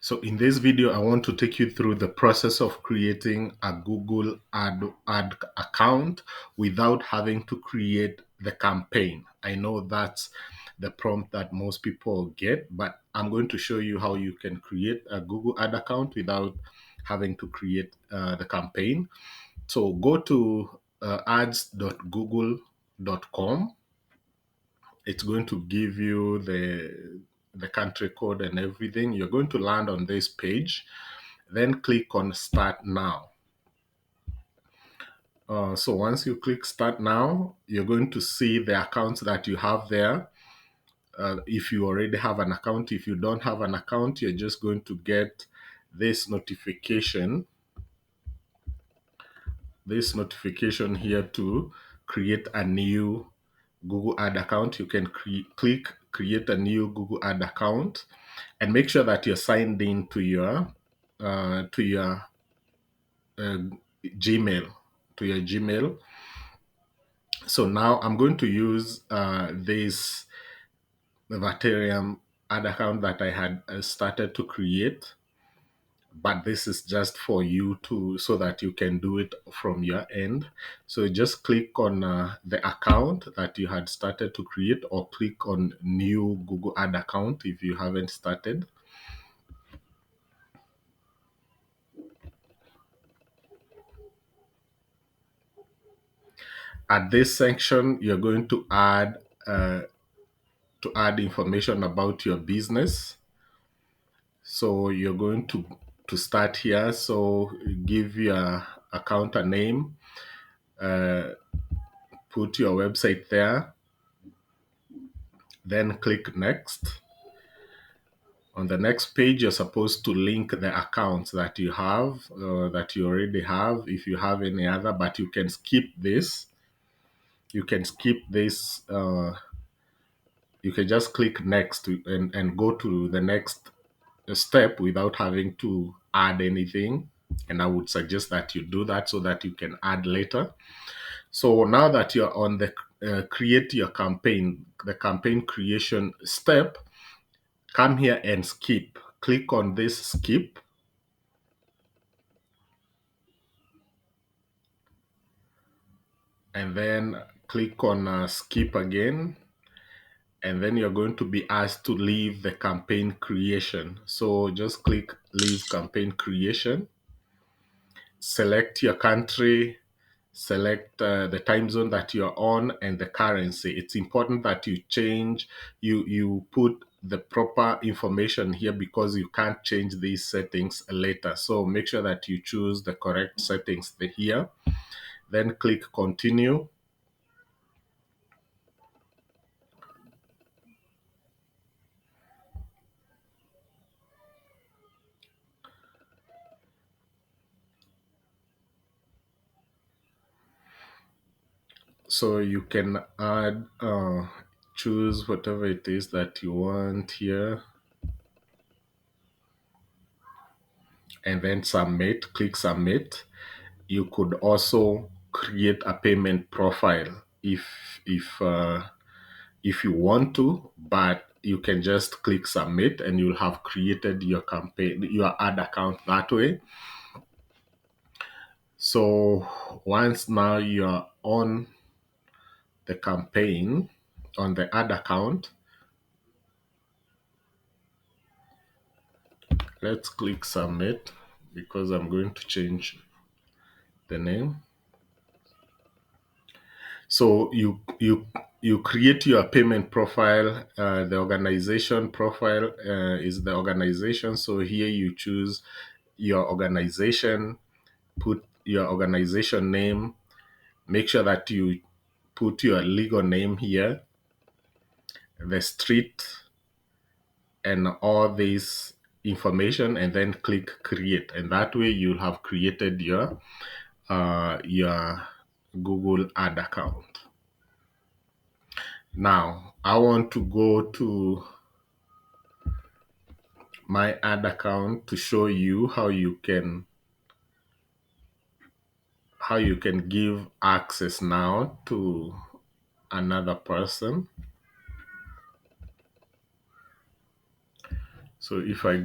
So in this video, I want to take you through the process of creating a Google ad account without having to create the campaign. I know that's the prompt that most people get, but I'm going to show you how you can create a Google ad account without having to create the campaign. So go to ads.google.com. It's going to give you the country code and everything. You're going to land on this page, then click on Start Now. So once you click Start Now, you're going to see the accounts that you have there. If you already have an account, if you don't have an account, you're just going to get this notification here to create a new Google Ad account. You can click create a new Google Ad account and make sure that you're signed in to your uh, Gmail, So now I'm going to use this Ethereum ad account that I had started to create, but this is just for you to, so that you can do it from your end. So just click on the account that you had started to create, or click on new Google Ad account if you haven't started. At this section, you're going to add information about your business. So you're going to start here. So give your account a name, put your website there, then click next. On the next page, you're supposed to link the accounts that you have, that you already have, if you have any other, but you can skip this. You can skip this. You can just click next and go to the next step without having to add anything. And I would suggest that you do that so that you can add later. So now that you're on the create your campaign, the campaign creation step, come here and skip. Click on this skip. And then click on skip again. And then you're going to be asked to leave the campaign creation. So just click leave campaign creation. Select your country, select the time zone that you're on and the currency. It's important that you put the proper information here, because you can't change these settings later. So make sure that you choose the correct settings here. Then click continue. So you can add, choose whatever it is that you want here, and then submit. Click submit. You could also create a payment profile if you want to, but you can just click submit and you'll have created your ad account that way. So once now you're on the campaign, on the ad account, let's click submit, because I'm going to change the name. So you create your payment profile. The organization profile is the organization. So here you choose your organization, put your organization name, make sure that you put your legal name here, the street, and all this information, and then click create. And that way you'll have created your Google ad account. Now I want to go to my ad account to show you how you can give access now to another person. So if I